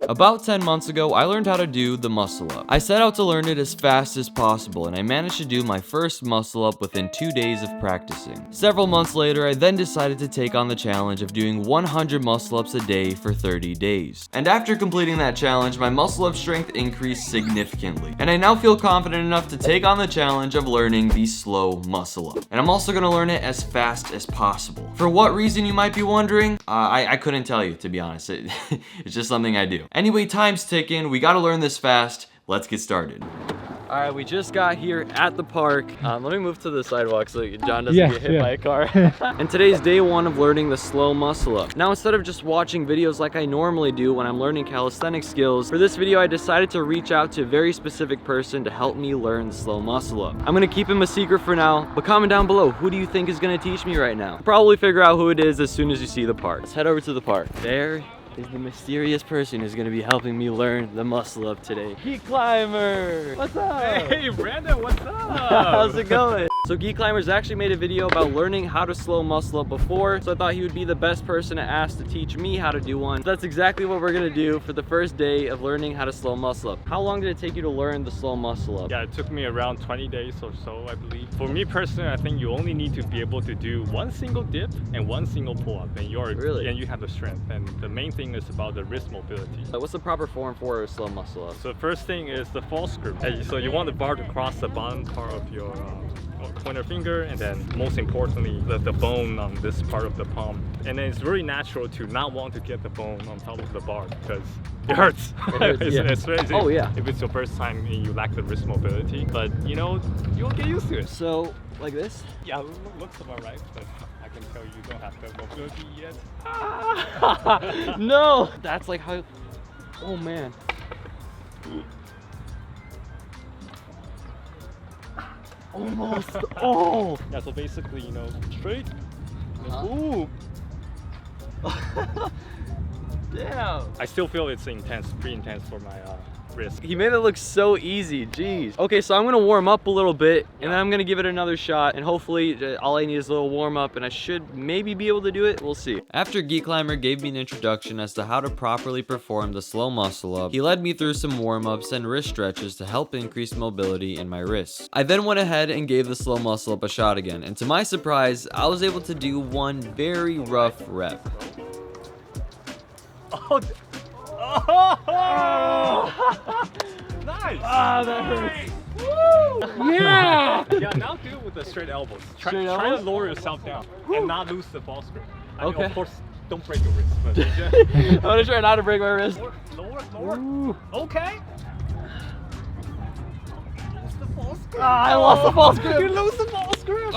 About 10 months ago, I learned how to do the muscle up. I set out to learn it as fast as possible, and I managed to do my first muscle up within 2 days of practicing. Several months later, I then decided to take on the challenge of doing 100 muscle ups a day for 30 days. And after completing that challenge, my muscle up strength increased significantly. And I now feel confident enough to take on the challenge of learning the slow muscle up. And I'm also gonna learn it as fast as possible. For what reason, you might be wondering? I couldn't tell you, to be honest. It's just something I do. Anyway, time's ticking. We gotta learn this fast. Let's get started. All right, we just got here at the park. Let me move to the sidewalk so John doesn't get hit by a car. And today's day one of learning the slow muscle up. Now, instead of just watching videos like I normally do when I'm learning calisthenics skills, for this video, I decided to reach out to a very specific person to help me learn the slow muscle up. I'm gonna keep him a secret for now, but comment down below, who do you think is gonna teach me right now? Probably figure out who it is as soon as you see the park. Let's head over to the park. There is the mysterious person who's gonna be helping me learn the muscle up today. Geek Climber! What's up? Hey Brandon, what's up? How's it going? So Geek Climber's actually made a video about learning how to slow muscle up before, so I thought he would be the best person to ask to teach me how to do one. So that's exactly what we're gonna do for the first day of learning how to slow muscle up. How long did it take you to learn the slow muscle up? Yeah, it took me around 20 days or so, I believe. For me personally, I think you only need to be able to do one single dip and one single pull-up, and you have the strength. And the main thing is about the wrist mobility. What's the proper form for a slow muscle up? So first thing is the false grip. So you want the bar to cross the bottom part of your pointer finger, and then most importantly the bone on this part of the palm. And then it's really natural to not want to get the bone on top of the bar because it hurts. Oh yeah. If it's your first time and you lack the wrist mobility, but you know, you'll get used to it. So like this? Yeah, looks about right, but I can tell you don't have the mobility yet. No! That's like how, oh man. Almost. Oh. Yeah. So basically, you know, straight. Ooh. Damn. I still feel it's intense, pretty intense for my wrist. He made it look so easy. Jeez. Okay, so I'm gonna warm up a little bit, and then I'm gonna give it another shot, and hopefully all I need is a little warm up, and I should maybe be able to do it. We'll see. After Geek Climber gave me an introduction as to how to properly perform the slow muscle up, he led me through some warm ups and wrist stretches to help increase mobility in my wrists. I then went ahead and gave the slow muscle up a shot again, and to my surprise, I was able to do one very rough rep. Oh. Oh. Nice! Ah, that hurts. Woo! Yeah! Yeah, now do it with the straight elbows. Try to lower yourself down and not lose the false grip. I mean, of course, don't break your wrist. But I'm gonna try not to break my wrist. Lower. Ooh. Okay. I lost the false grip. You lose the false grip.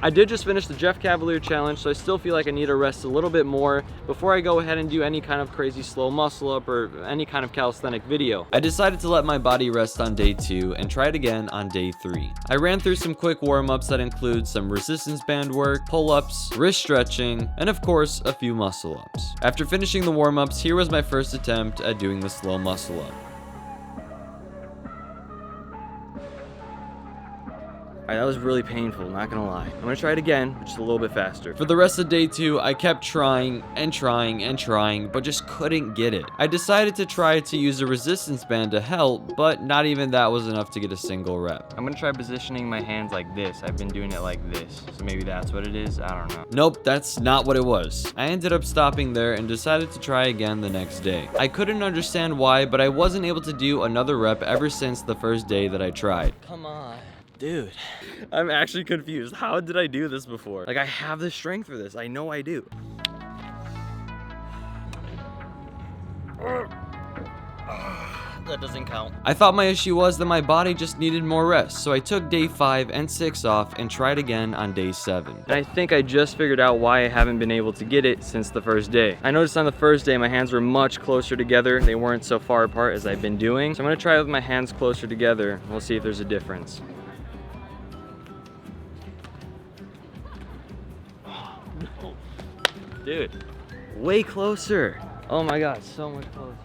I did just finish the Cavalier challenge, so I still feel like I need to rest a little bit more before I go ahead and do any kind of crazy slow muscle up or any kind of calisthenic video. I decided to let my body rest on day 2 and try it again on day 3. I ran through some quick warm-ups that include some resistance band work, pull-ups, wrist stretching, and of course, a few muscle-ups. After finishing the warm-ups, here was my first attempt at doing the slow muscle-up. Alright, that was really painful, not gonna lie. I'm gonna try it again, just a little bit faster. For the rest of day 2, I kept trying, but just couldn't get it. I decided to try to use a resistance band to help, but not even that was enough to get a single rep. I'm gonna try positioning my hands like this. I've been doing it like this, so maybe that's what it is, I don't know. Nope, that's not what it was. I ended up stopping there and decided to try again the next day. I couldn't understand why, but I wasn't able to do another rep ever since the first day that I tried. Come on. Dude, I'm actually confused. How did I do this before? Like, I have the strength for this. I know I do. That doesn't count. I thought my issue was that my body just needed more rest, so I took day 5 and 6 off and tried again on day 7. And I think I just figured out why I haven't been able to get it since the first day. I noticed on the first day my hands were much closer together. They weren't so far apart as I've been doing. So I'm gonna try it with my hands closer together. We'll see if there's a difference. Dude, way closer. Oh my god, so much closer.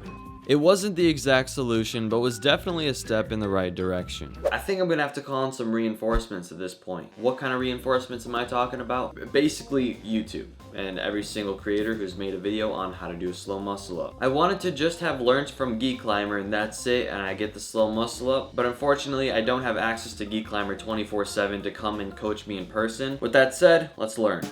It wasn't the exact solution, but was definitely a step in the right direction. I think I'm gonna have to call in some reinforcements at this point. What kind of reinforcements am I talking about? Basically, YouTube and every single creator who's made a video on how to do a slow muscle up. I wanted to just have learned from Geek Climber and that's it, and I get the slow muscle up, but unfortunately I don't have access to Geek Climber 24/7 to come and coach me in person. With that said, let's learn.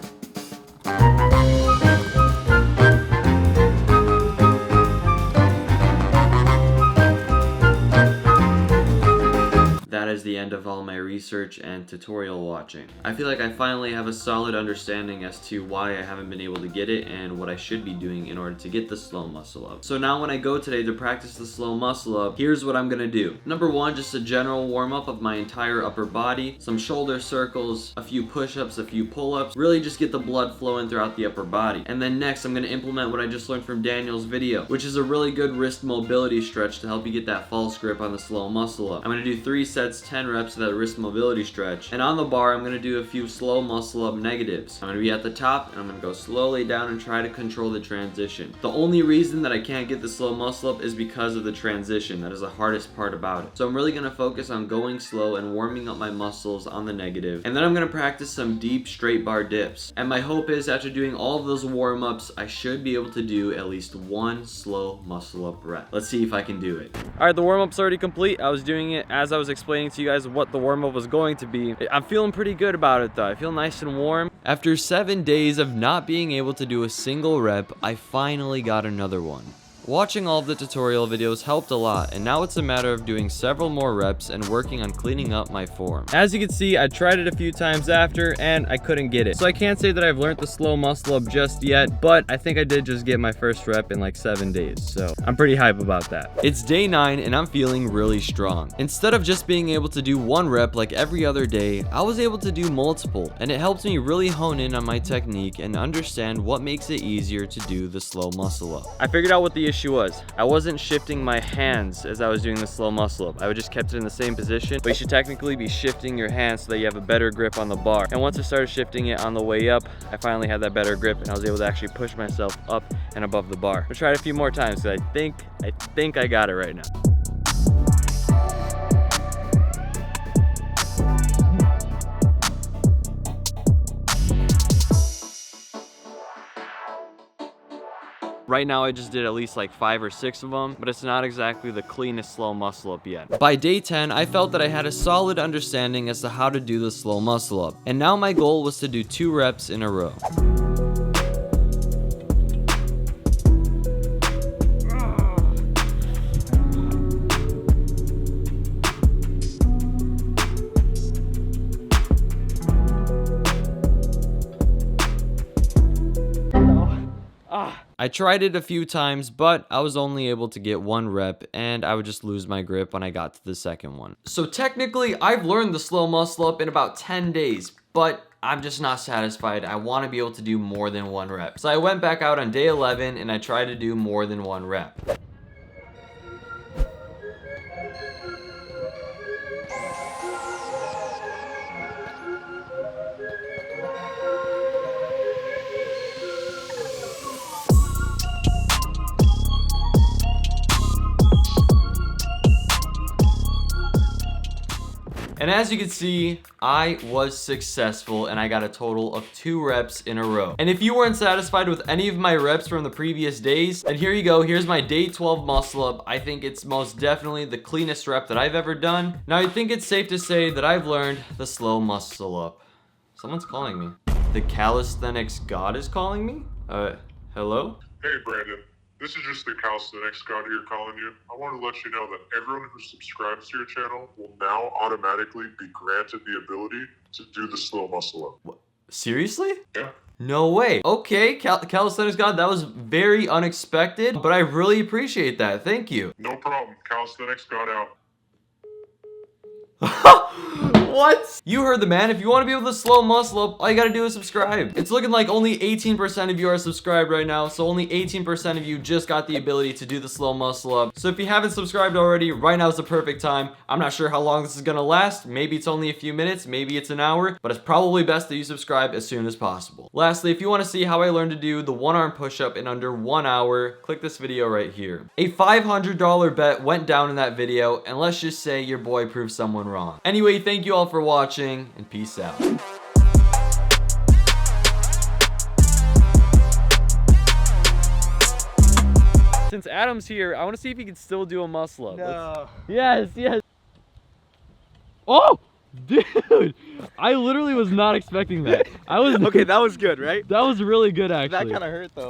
That is the end of all my research and tutorial watching. I feel like I finally have a solid understanding as to why I haven't been able to get it and what I should be doing in order to get the slow muscle up. So now when I go today to practice the slow muscle up, here's what I'm gonna do. Number one, just a general warm up of my entire upper body, some shoulder circles, a few push-ups, a few pull-ups, really just get the blood flowing throughout the upper body. And then next, I'm gonna implement what I just learned from Daniel's video, which is a really good wrist mobility stretch to help you get that false grip on the slow muscle up. I'm gonna do 3 sets, 10 reps of that wrist mobility stretch. And on the bar, I'm gonna do a few slow muscle up negatives. I'm gonna be at the top and I'm gonna go slowly down and try to control the transition. The only reason that I can't get the slow muscle up is because of the transition. That is the hardest part about it. So I'm really gonna focus on going slow and warming up my muscles on the negative. And then I'm gonna practice some deep straight bar dips. And my hope is after doing all of those warm-ups, I should be able to do at least 1 slow muscle up rep. Let's see if I can do it. All right, the warm-up's already complete. I was doing it as I was explaining to you guys what the warm-up was going to be. I'm feeling pretty good about it though. I feel nice and warm. After 7 days of not being able to do a single rep, I finally got another one. Watching all of the tutorial videos helped a lot, and now it's a matter of doing several more reps and working on cleaning up my form. As you can see, I tried it a few times after, and I couldn't get it. So I can't say that I've learned the slow muscle up just yet, but I think I did just get my first rep in like 7 days, so I'm pretty hype about that. It's day 9, and I'm feeling really strong. Instead of just being able to do 1 rep like every other day, I was able to do multiple, and it helped me really hone in on my technique and understand what makes it easier to do the slow muscle up. I figured out what the issue was. I wasn't shifting my hands as I was doing the slow muscle up. I would just kept it in the same position, but you should technically be shifting your hands so that you have a better grip on the bar. And once I started shifting it on the way up, I finally had that better grip and I was able to actually push myself up and above the bar. I'll try it a few more times because I think I got it right now. Right now I just did at least like 5 or 6 of them, but it's not exactly the cleanest slow muscle up yet. By day 10, I felt that I had a solid understanding as to how to do the slow muscle up, and now my goal was to do 2 reps in a row. I tried it a few times, but I was only able to get 1 rep, and I would just lose my grip when I got to the second one. So technically, I've learned the slow muscle up in about 10 days, but I'm just not satisfied. I want to be able to do more than 1 rep. So I went back out on day 11, and I tried to do more than 1 rep. And as you can see, I was successful and I got a total of 2 reps in a row. And if you weren't satisfied with any of my reps from the previous days, then here you go. Here's my day 12 muscle up. I think it's most definitely the cleanest rep that I've ever done. Now I think it's safe to say that I've learned the slow muscle up. Someone's calling me. The calisthenics god is calling me? Hello? Hey Brandon. This is just the calisthenics god here calling you. I want to let you know that everyone who subscribes to your channel will now automatically be granted the ability to do the slow muscle up. What? Seriously? Yeah. No way. Okay, calisthenics god, that was very unexpected, but I really appreciate that. Thank you. No problem. Calisthenics god out. What? You heard the man. If you want to be able to slow muscle up, all you gotta do is subscribe. It's looking like only 18% of you are subscribed right now, so only 18% of you just got the ability to do the slow muscle up. So if you haven't subscribed already, right now is the perfect time. I'm not sure how long this is gonna last. Maybe it's only a few minutes, maybe it's an hour, but it's probably best that you subscribe as soon as possible. Lastly, if you want to see how I learned to do the one-arm push-up in under 1 hour, click this video right here. A $500 bet went down in that video, and let's just say your boy proved someone wrong. Anyway, thank you all for watching, and peace out. Since Adam's here, I want to see if he can still do a muscle up. No. Yes, yes. Oh, dude! I literally was not expecting that. I was Okay, that was good, right? That was really good, actually. That kind of hurt though.